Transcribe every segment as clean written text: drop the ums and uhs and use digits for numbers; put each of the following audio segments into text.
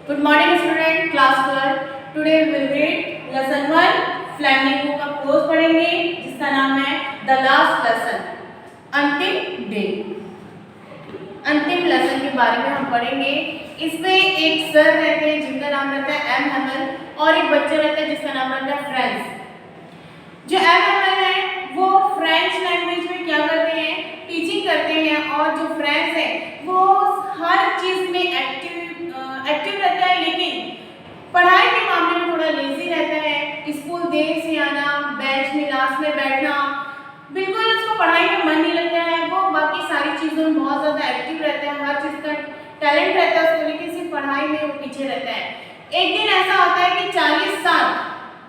Good morning student, class 12. Today we will read lesson 1. Flamingo का pros पढ़ेंगे जिसका नाम है द लास्ट लेसन, अंतिम डे। अंतिम लेसन के बारे में हम पढ़ेंगे। इसमें एक सर रहते हैं जिनका नाम रहता है एम हेमल और एक बच्चा रहता है जिसका नाम रहता है फ्रेंच। जो एम हेमल है वो फ्रेंच लैंग्वेज में क्या करते हैं, टीचिंग करते हैं, और जो फ्रेंच है वो हर चीज में एक्टिव रहता है, लेकिन पढ़ाई के मामले में थोड़ा लेजी रहता है। स्कूल देर से आना, बेंच में लास्ट में बैठना, बिल्कुल उसको पढ़ाई में मन नहीं लगता है। वो बाकी सारी चीज़ों में बहुत ज़्यादा एक्टिव रहता है, हर चीज़ का टैलेंट रहता है उसको, लेकिन सिर्फ पढ़ाई में वो पीछे रहता है। एक दिन ऐसा होता है कि 40 साल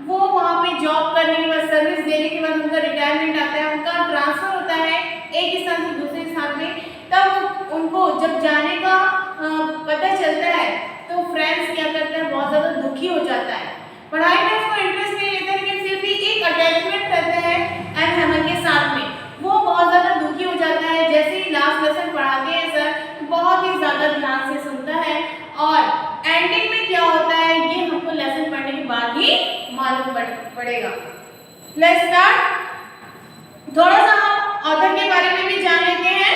वो वहाँ पे जॉब करने के बाद, सर्विस देने के बाद उनका रिटायरमेंट आता है, उनका ट्रांसफ़र होता है एक स्थान से दूसरे स्थान में। तब उनको जब जाने का पता चलता है तो फ्रेंड्स क्या करता है, बहुत ज़्यादा दुखी हो जाता है। पढ़ाई में उसको इंटरेस्ट नहीं लेता, लेकिन फिर भी एक अटैचमेंट रहता है एम हेमल के साथ में। वो बहुत ज़्यादा दुखी हो जाता है। जैसे ही लास्ट लेसन पढ़ाते हैं सर, बहुत ही ज़्यादा ध्यान से सुनता है, और एंडिंग में क्या होता है ये हमको लेसन पढ़ने के बाद ही मालूम पड़ेगा। Let's start. थोड़ा सा हम ऑथर के बारे में भी जान लेते हैं।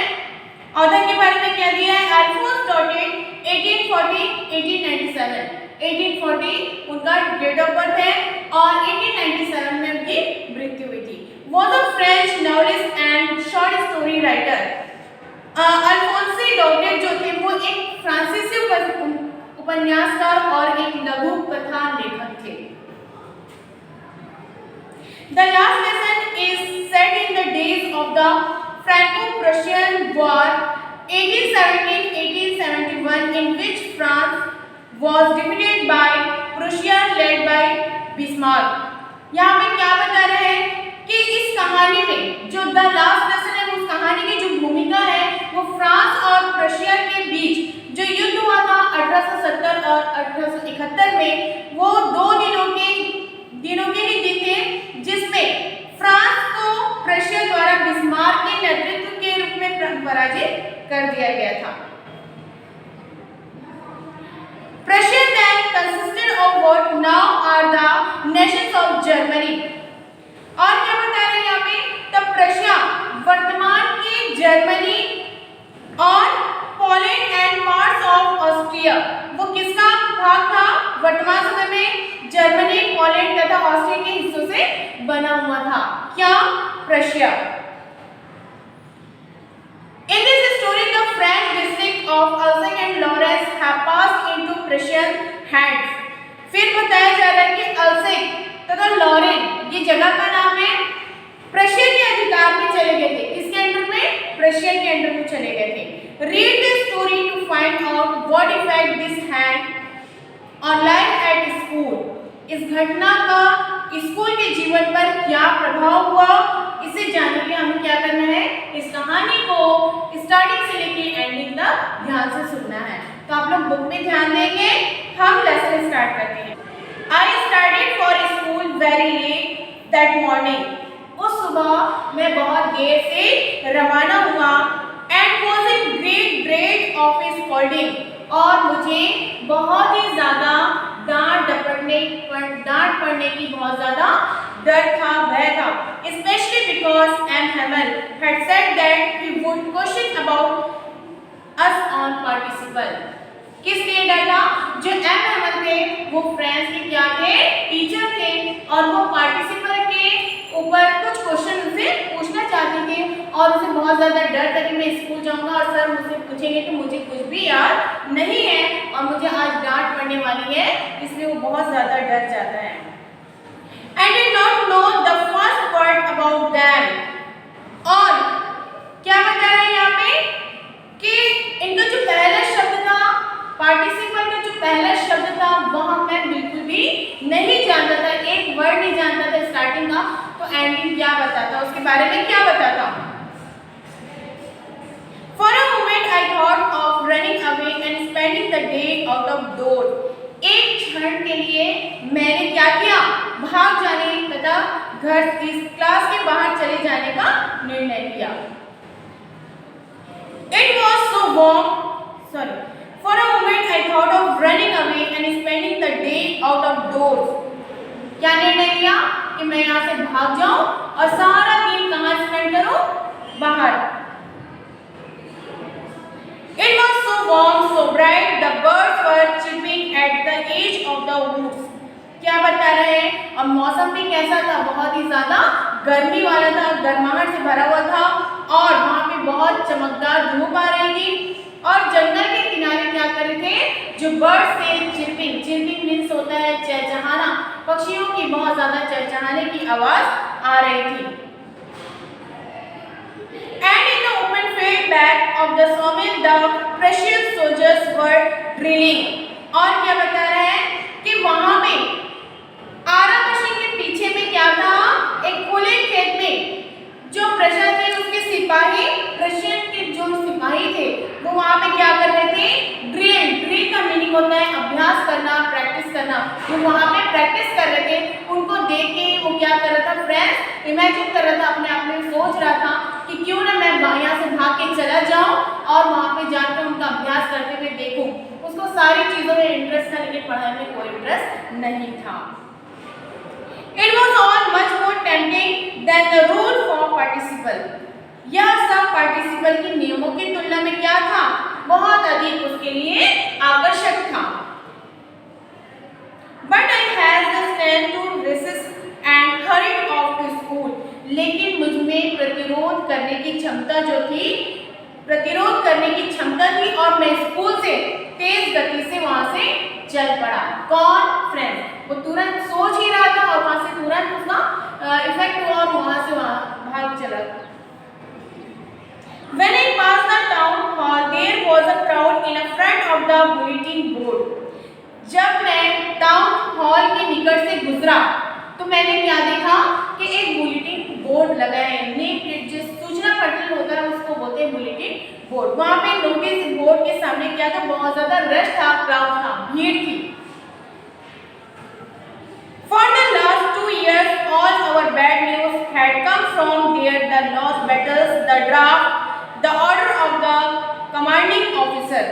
ऑथर के बारे में क्या दिया है, अल्फोंस डॉटेड 1840-1897। 1840 उनका डेट ऑफ बर्थ है और 1897 में उनकी मृत्यु हुई थी। Was a French novelist and short story writer. Alphonse Daudet जो थे वो एक फ्रांसीसी उपन्यासकार और एक लघु कथा लेखक थे। The last lesson is set in the days of the Franco-Prussian War 1870-1871, in which France was defeated by Prussia led by Bismarck। यहाँ पे क्या बता रहे हैं कि इस कहानी में जो द लास्ट लेसन है, उस कहानी की जो भूमिका है वो फ्रांस और प्रशिया के बीच जो युद्ध हुआ था 1870 और 1871 में, वो दो दिनों के ही दिन थे जिसमें फ्रांस को प्रशिया द्वारा बिस्मार्क के नेतृत्व के रूप में पराजित कर दिया गया था। Prussia then consisted of what now are the nations of Germany। और क्या बता रहे हैं यहाँ पे, तब प्रशिया वर्तमान की जर्मनी और Poland and parts of Austria, वो किसका भाग था वर्तमान समय में, जर्मनी, पोलैंड तथा ऑस्ट्रिया के हिस्सों से बना हुआ था। क्या, Prussia. In this story, the French district of Alsace and Lorraine have passed into Prussian hands। फिर बताया जा रहा है कि अल्सेक तथा लॉरेन, ये जगह का नाम है, प्रशिया के अधिकार में चले गए थे। किसके अंडर में, प्रशिया के अंडर में चले गए थे। Read the story to find out what effect this had on life at school। इस घटना का स्कूल के जीवन पर क्या प्रभाव हुआ, इसे जानने के लिए हमें क्या करना है, इस कहानी को स्टार्टिंग से लेकर एंडिंग तक ध्यान से सुनना है। तो आप लोग बुक में ध्यान देंगे। हम लेसन स्टार्ट करते हैं। I started for school very let that morning. उस सुबह मैं बहुत देर से रवाना हुआ। And was in great dread of A scolding, और मुझे बहुत ही ज्यादा डांट पड़ने की बहुत ज्यादा डर था, भय था। Especially because M. Hamel had said that he would question about us on participle। किस लिए डर था, जो एम हेमल थे वो फ्रेंच के क्या थे, टीचर थे, और वो पार्टिसिपल के ऊपर कुछ क्वेश्चन उनसे पूछना चाहते थे, और उसे बहुत ज़्यादा डर था कि मैं स्कूल जाऊंगा और सर मुझसे पूछेंगे तो मुझे कुछ भी याद नहीं है और मुझे आज डांट पड़ने वाली है, इसलिए वो बहुत ज़्यादा डर जाता है। I did not know the first word about them। और क्या बता रहे हैं यहाँ पे कि इनका जो पहला शब्द था, पार्टिसिपल का जो पहला शब्द था, वह मैं बिल्कुल भी नहीं जानता था, एक वर्ड नहीं जानता था स्टार्टिंग का। तो एंडिंग क्या बताता, उसके बारे में क्या बताता। For a moment I thought of running away and spending the day out of doors। एक क्षण के लिए मैंने क्या किया, भाग जाने तथा घर इस क्लास के बाहर चले जाने का निर्णय किया। It was so warm, for a moment I thought of running away outdoors. क्या निर्णय लिया कि मैं यहाँ से भाग जाऊं और सारा दिन कहाँ स्पेंड करूं? बाहर। It was so warm, so bright, the birds were chirping at the edge of the woods. क्या बता रहे हैं? अब मौसम भी कैसा था? बहुत ही ज्यादा गर्मी वाला था, गर्माहट से भरा हुआ था और वहाँ पे बहुत चमकदार धूप आ रही थी। और जंगल के किनारे क्या कर रहे थे? जो बर्ड्स थे, चिरपिंग, चिरपिंग मीन्स होता है चहचहाना, पक्षियों की बहुत ज्यादा चहचहाने की आवाज आ रही थी। And in the open field back of the sawmill, the Prussian soldiers were drilling. और क्या बता रहे हैं कि वहां पे आरा मशीन के पीछे में क्या था? एक खुले खेत में जो प्रशा थे उसके सिपाही, रशियन के जो सिपाही थे वो वहां पे क्या कर रहे थे? ड्रिल। ड्रिल का मीनिंग होता है अभ्यास करना, प्रैक्टिस करना। वो वहां पे प्रैक्टिस कर रहे थे। उनको देख के वो क्या कर रहा था? फ्रेंड्स इमेजिन कर रहा था, अपने आप में सोच रहा था कि क्यों ना मैं यहाँ से भाग के चला जाऊं और वहां पे जाकर उनका अभ्यास करते हुए देखूं। उसको सारी चीजों में इंटरेस्ट था लेकिन पढ़ाई में कोई इंटरेस्ट नहीं था। It was all much more tempting than the rule for participle. यह सब पार्टिसिपल के नियमों की तुलना में क्या था? बहुत अधिक उसके लिए आकर्षक था। But I had the strength to resist and hurried off to school. लेकिन मुझ में प्रतिरोध करने की क्षमता जो थी, प्रतिरोध करने की क्षमता थी और मैं स्कूल से तेज गति से वहां से चल पड़ा। कौन? फ्रेंड। वो तुरंत सोच ही रहा था और वहां से तुरंत उसका इफेक्ट हुआ और वहां से वहां भाग चला। When I passed the town hall, there was a crowd in front of the bulletin board. जब मैं टाउन हॉल के निकट से गुजरा तो मैंने क्या देखा कि एक बुलेटिन बोर्ड लगा है। नेम प्लेट जो सूचना पटल होता है उसको बोलते हैं बुलेटिन बोर्ड। वहां पे नोटिस बोर्ड के सामने क्या था? बहुत ज्यादा रश था, क्राउड था, भीड़ थी। For the last 2 years, all our bad news had come from there: the lost battles, the draft, the order of the commanding officer.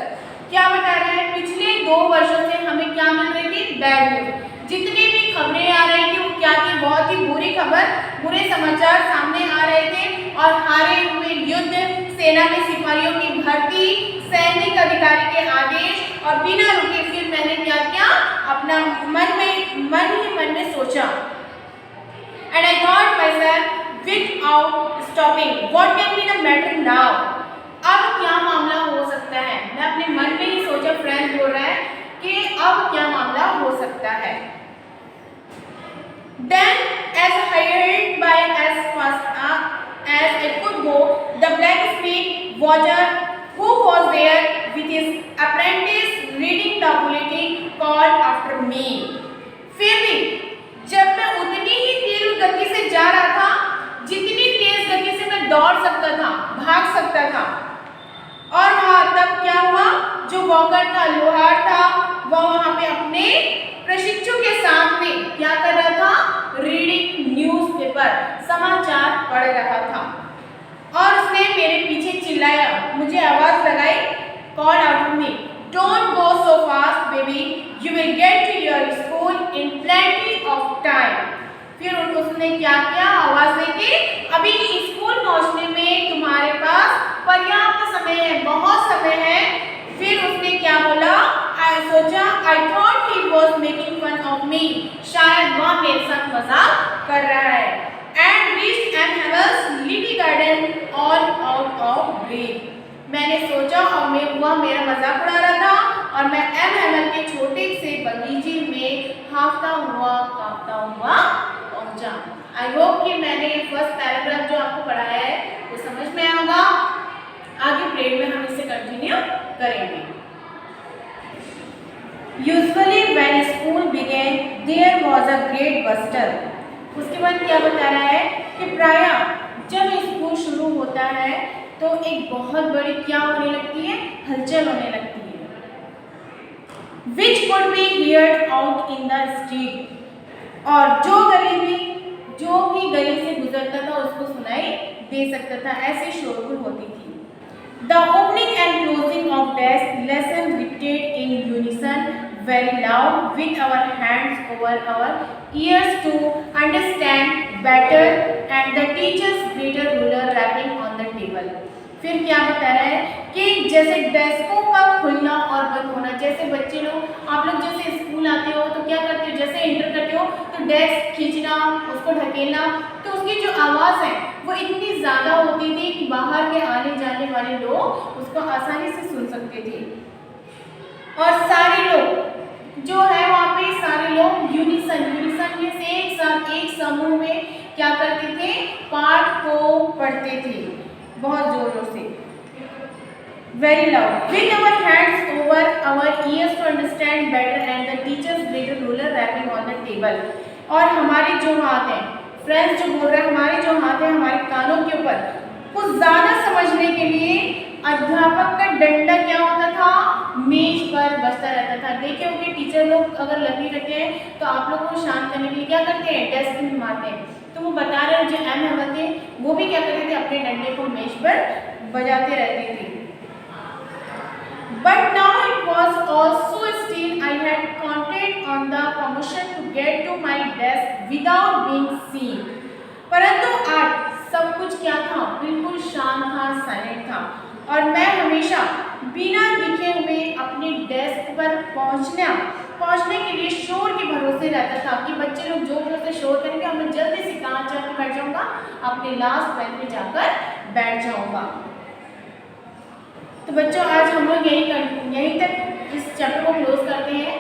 क्या बता रहे हैं? पिछले 2 वर्षों से हमें क्या मिल रही थी? Bad news. जितनी भी खबरें आ रही थी वो क्या थी? बहुत ही बुरी खबर, बुरे समाचार सामने आ रहे थे और हारे हुए युद्ध, सेना में सिपाहियों की भर्ती, सैनिक अधिकारी के आदेश और बिना रुके फिर मैंने क्या किया? अपना मन में सोचा। And I thought myself without stopping, what can be the matter now? अब क्या मामला हो सकता है? मैं अपने मन में ही सोचा। फ्रेंड बोल रहा है कि अब क्या मामला हो सकता है। Then, as I hurried by as fast as I could go, the blacksmith watcher who was there with his apprentice reading the bulletin called after me. फिर भी जब मैं उतनी ही तीव्र गति से जा रहा था जितनी तेज गति से मैं दौड़ सकता था, भाग सकता था, और वहां तब क्या हुआ? जो वॉकर था, लोहार था, वह वहां पे अपने प्रशिक्षु के साथ में क्या कर रहा था? रीडिंग न्यूज़पेपर, समाचार पढ़ रहा था। और उसने मेरे पीछे चिल्लाया, मुझे आवाज लगाई, call out me, don't go so fast baby, you will get to your school in plenty of time. फिर उसने क्या किया? आवाज देके, अभी स्कूल पहुंचने में तुम्हारे पास पर्याप्त समय है, बहुत समय है। फिर उसने क्या बोला? सोचा, I thought he was making fun of me, शायद वह मेरे साथ मजाक कर रहा है। And reached an Havel's little garden all out of breath. मैंने सोचा और वह मेरा मजाक उड़ा रहा था और मैं एम हेवल के छोटे से बगीचे में हाफता हुआ कांपता हुआ पहुंचा। आई होप कि मैंने फर्स्ट पैराग्राफ जो आपको पढ़ाया है वो समझ में आया होगा। आगे पीरियड में हम इसे कंटिन्यू करेंगे। Usually when school began, there was a great bustle. उसके बाद क्या बता रहा है कि प्रायः जब स्कूल शुरू होता है तो एक बहुत बड़ी क्या होने लगती है? हलचल होने लगती है। Which could be heard out in the street. और जो भी गली से गुजरता था उसको सुनाई दे सकता था, ऐसे शोरगुल होती थी। The opening and closing of desk lesson dictated in unison very loud with our hands over our ears to understand better and the teacher's greater ruler rapping on the table. फिर क्या बता रहा है कि जैसे डेस्कों का खुलना और बंद होना, जैसे बच्चे लोग आप लोग जैसे स्कूल आते हो तो क्या करते हो, जैसे एंटर करते हो तो डेस्क खींचना, उसको ढकेलना, तो उसकी जो आवाज़ है वो इतनी ज़्यादा होती थी कि बाहर के आने जाने वाले लोग उसको आसानी से सुन सकते थे। और सारे लोग जो है वहाँ पे सारे लोग यूनिसन में से एक साथ एक समूह में क्या करते थे, पाठ को पढ़ते थे बहुत जोर जोर से, very loud with our hands over our ears to understand better and the teacher's greater ruler rapping on the table। और हमारे जो हाथ हैं, फ्रेंड्स जो बोल रहे हैं, हमारे जो हाथ हैं हमारे कानों के ऊपर, कुछ ज़्यादा समझने के लिए अध्यापक का डंडा क्या होता था, मेज पर बजता रहता था। देखे होंगे टीचर लोग अगर लगी रहते हैं तो आप लोगों को शांत करने के लिए क्या करते हैं, डेस्क में मारते हैं। तो वो बता रहे हैं जो एम अहमद थे वो भी क्या करते थे, अपने डंडे को मेज पर बजाते रहते थे। But now it was also still I had counted on the permission to get to my desk without being seen। परंतु आज सब कुछ क्या था, बिल्कुल शांत था, साइलेंट था, और मैं हमेशा बिना दिखे हुए अपने डेस्क पर पहुंचने के लिए शोर के भरोसे रहता था कि बच्चे लोग जोर जोर से शोर करेंगे और मैं जल्दी से कहाँ जाकर बैठ जाऊंगा, अपने लास्ट बेंच में जाकर बैठ जाऊंगा। तो बच्चों आज हम लोग यहीं तक इस चैप्टर को क्लोज करते हैं।